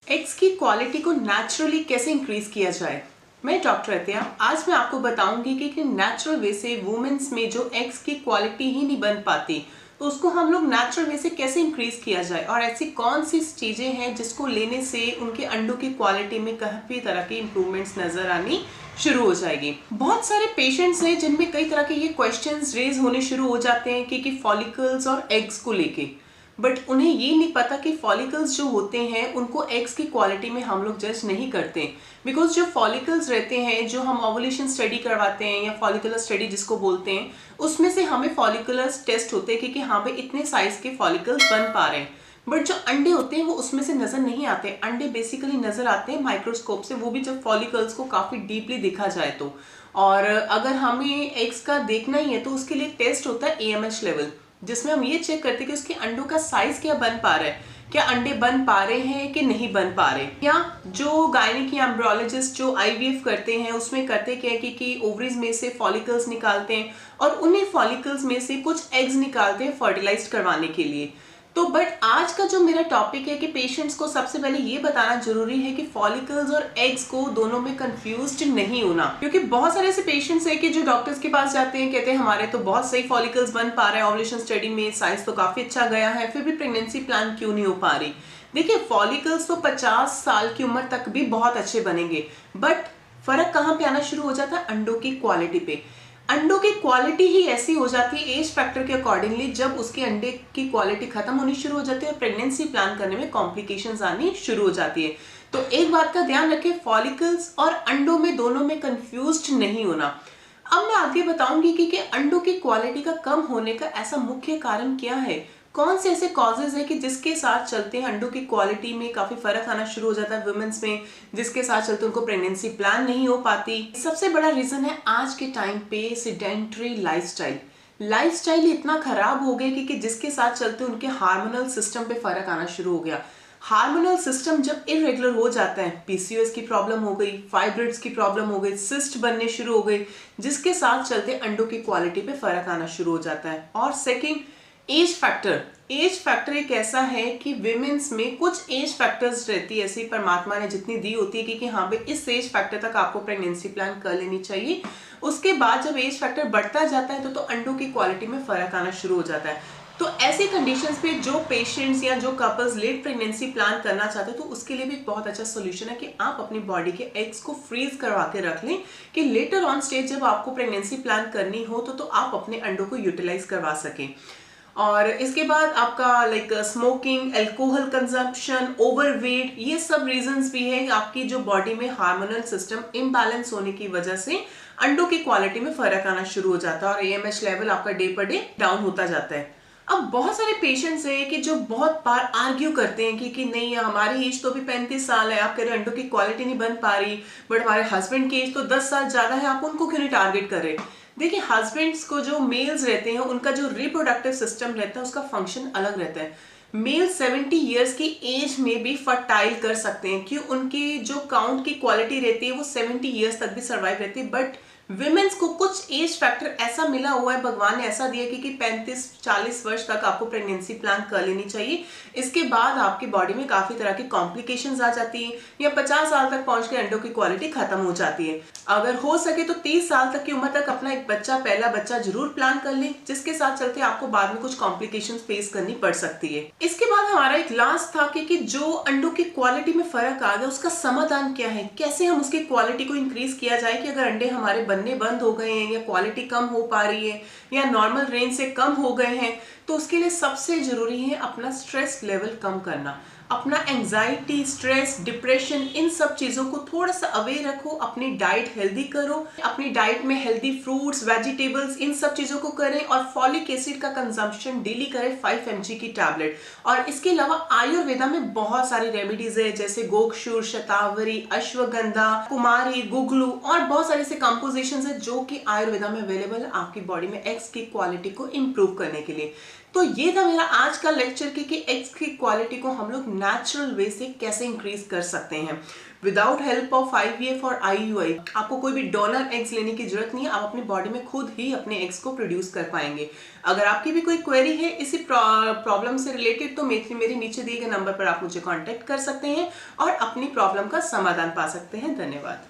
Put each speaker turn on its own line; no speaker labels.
Eggs की quality को naturally कैसे इंक्रीज किया जाए। मैं डॉक्टर अतिया आज मैं आपको बताऊंगी कि नेचुरल वे से वुमेन्स में जो एग्स की क्वालिटी ही नहीं बन पाती तो उसको हम लोग नेचुरल वे से कैसे इंक्रीज किया जाए और ऐसी कौन सी चीजें हैं जिसको लेने से उनके अंडों की क्वालिटी में काफी तरह की इंप्रूवमेंट्स नजर आनी शुरू हो जाएगी। बहुत सारे पेशेंट्स हैं जिनमें कई तरह के ये क्वेश्चंस रेज होने शुरू हो जाते हैं कि फॉलिकल्स और एग्स को लेके, बट उन्हें ये नहीं पता कि फॉलिकल्स जो होते हैं उनको एग्स की क्वालिटी में हम लोग जज नहीं करते। बिकॉज जो फॉलिकल्स रहते हैं, जो हम ओवुलेशन स्टडी करवाते हैं या फॉलिकुलर स्टडी जिसको बोलते हैं, उसमें से हमें फॉलिकुलर्स टेस्ट होते हैं कि हाँ भाई इतने साइज के फॉलिकल्स बन पा रहे हैं। बट जो अंडे होते हैं वो उसमें से नजर नहीं आते। अंडे बेसिकली नजर आते हैं माइक्रोस्कोप से, वो भी जब फॉलिकल्स को काफी डीपली देखा जाए तो। और अगर हमें एग्स का देखना ही है तो उसके लिए टेस्ट होता है AMH लेवल, जिसमें हम ये चेक करते हैं कि उसके अंडों का साइज क्या बन पा रहा है, क्या अंडे बन पा रहे हैं कि नहीं बन पा रहे। या जो गायनिक या एम्ब्रियोलॉजिस्ट जो IVF करते हैं उसमें करते क्या है कि ओवरीज में से फॉलिकल्स निकालते हैं और उन्हीं फॉलिकल्स में से कुछ एग्स निकालते हैं फर्टिलाइज करवाने के लिए। तो बट आज का जो मेरा टॉपिक है कि पेशेंट्स को सबसे पहले ये बताना जरूरी है कि फॉलिकल्स और एग्स को दोनों में कंफ्यूज्ड नहीं होना, क्योंकि बहुत सारे ऐसे पेशेंट्स हैं कि जो डॉक्टर्स के पास जाते हैं, कहते हैं हमारे तो बहुत सही फॉलिकल्स बन पा रहे हैं, ओवुलेशन स्टडी में साइज तो काफी अच्छा गया है, फिर भी प्रेगनेंसी प्लान क्यों नहीं हो पा रही। देखिए फॉलिकल्स तो 50 साल की उम्र तक भी बहुत अच्छे बनेंगे, बट फर्क कहाँ पे आना शुरू हो जाता है, अंडों की क्वालिटी पे। अंडों की क्वालिटी ही ऐसी हो जाती है एज फैक्टर के अकॉर्डिंगली, जब उसके अंडे की क्वालिटी खत्म होनी शुरू हो जाती है और प्रेगनेंसी प्लान करने में कॉम्प्लिकेशंस आनी शुरू हो जाती है। तो एक बात का ध्यान रखें, फॉलिकल्स और अंडों में दोनों में कंफ्यूज्ड नहीं होना। अब मैं आगे बताऊंगी कि अंडों की क्वालिटी का कम होने का ऐसा मुख्य कारण क्या है, कौन से ऐसे कॉजेज है कि जिसके साथ चलते हैं अंडों की क्वालिटी में काफी फर्क आना शुरू हो जाता है वुमेन्स में, जिसके साथ चलते उनको प्रेगनेंसी प्लान नहीं हो पाती। सबसे बड़ा रीजन है आज के टाइम पे सेडेंटरी लाइफस्टाइल इतना खराब हो गया कि जिसके साथ चलते उनके हार्मोनल सिस्टम पे फर्क आना शुरू हो गया। हार्मोनल सिस्टम जब इरेगुलर हो जाता है, PCOS की प्रॉब्लम हो गई, फाइब्रॉइड्स की प्रॉब्लम हो गई, सिस्ट बनने शुरू हो गई, जिसके साथ चलते अंडों की क्वालिटी पे फर्क आना शुरू हो जाता है। और सेकंड, एज फैक्टर एक ऐसा है कि विमेन्स में कुछ एज फैक्टर्स रहती है ऐसी परमात्मा ने जितनी दी होती है कि हाँ भाई इस एज फैक्टर तक आपको प्रेगनेंसी प्लान कर लेनी चाहिए। उसके बाद जब एज फैक्टर बढ़ता जाता है तो अंडों की क्वालिटी में फर्क आना शुरू हो जाता है। तो ऐसे कंडीशंस पे जो पेशेंट्स या जो कपल्स लेट प्रेगनेंसी प्लान करना चाहते हैं तो उसके लिए भी एक बहुत अच्छा सोल्यूशन है कि आप अपनी बॉडी के एग्स को फ्रीज करवा के रख लें कि लेटर ऑन स्टेज जब आपको प्रेगनेंसी प्लान करनी हो तो आप अपने अंडों को यूटिलाइज करवा सकें। और इसके बाद आपका like smoking, alcohol consumption, overweight, ये सब रीजंस भी है आपकी जो बॉडी में हार्मोनल सिस्टम इम्बैलेंस होने की वजह से अंडों की क्वालिटी में फर्क आना शुरू हो जाता है और AMH लेवल आपका डे पर डे डाउन होता जाता है। अब बहुत सारे पेशेंट्स हैं कि जो बहुत बार आर्ग्यू करते हैं कि नहीं हमारी एज तो भी 35 साल है, आप कह रहे हैं अंडों की क्वालिटी नहीं बन पा रही, बट हमारे हस्बैंड की एज तो 10 साल ज्यादा है, आप उनको क्यों नहीं टारगेट कर रहे। देखिए हस्बैंड्स को जो मेल्स रहते हैं उनका जो रिप्रोडक्टिव सिस्टम रहता है उसका फंक्शन अलग रहता है। मेल 70 इयर्स की एज में भी फर्टाइल कर सकते हैं कि उनकी जो काउंट की क्वालिटी रहती है वो 70 इयर्स तक भी सर्वाइव रहती है। बट विमेन्स को कुछ एज फैक्टर ऐसा मिला हुआ है, भगवान ने ऐसा दिया कि 35-40 वर्ष तक आपको प्रेगनेंसी प्लान कर लेनी चाहिए। इसके बाद आपकी बॉडी में काफी तरह की कॉम्प्लिकेशंस आ जाती हैं या 50 साल तक पहुंच के अंडों की क्वालिटी खत्म हो जाती है। अगर हो सके तो 30 साल तक की उम्र तक अपना एक पहला बच्चा जरूर प्लान कर लें, जिसके साथ चलते आपको बाद में कुछ कॉम्प्लिकेशंस फेस करनी पड़ सकती है। इसके बाद हमारा एक लास्ट था कि जो अंडों की क्वालिटी में फर्क आ गया उसका समाधान क्या है, कैसे हम उसकी क्वालिटी को इंक्रीज किया जाए कि अगर अंडे हमारे बनने बंद हो गए हैं या क्वालिटी कम हो पा रही है या नॉर्मल रेंज से कम हो गए हैं, तो उसके लिए सबसे जरूरी है अपना स्ट्रेस लेवल कम करना। अपना एंजाइटी, स्ट्रेस, डिप्रेशन, इन सब चीजों को थोड़ा सा अवेयर रखो, अपनी डाइट हेल्दी करो, अपनी डाइट में हेल्दी फ्रूट्स, वेजिटेबल्स, इन सब चीजों को करें और फॉलिक एसिड का कंजम्पशन डेली करें 5 mg की टैबलेट। और इसके अलावा आयुर्वेदा में बहुत सारी रेमेडीज है जैसे गोक्षुर, शतावरी, अश्वगंधा, कुमारी, गुगलू और बहुत सारे ऐसे कंपोजिशंस है जो कि आयुर्वेदा में अवेलेबल है आपकी बॉडी में एग्स की क्वालिटी को इंप्रूव करने के लिए। तो ये था मेरा आज का लेक्चर कि एग्स की क्वालिटी को हम लोग नेचुरल वे से कैसे इंक्रीज कर सकते हैं विदाउट हेल्प ऑफ IVF और IUI। आपको कोई भी डोनर एग्स लेने की जरूरत नहीं है, आप अपनी बॉडी में खुद ही अपने एग्स को प्रोड्यूस कर पाएंगे। अगर आपकी भी कोई क्वेरी है इसी प्रॉब्लम से रिलेटेड तो मेरे नीचे दिए गए नंबर पर आप मुझे कांटेक्ट कर सकते हैं और अपनी प्रॉब्लम का समाधान पा सकते हैं। धन्यवाद।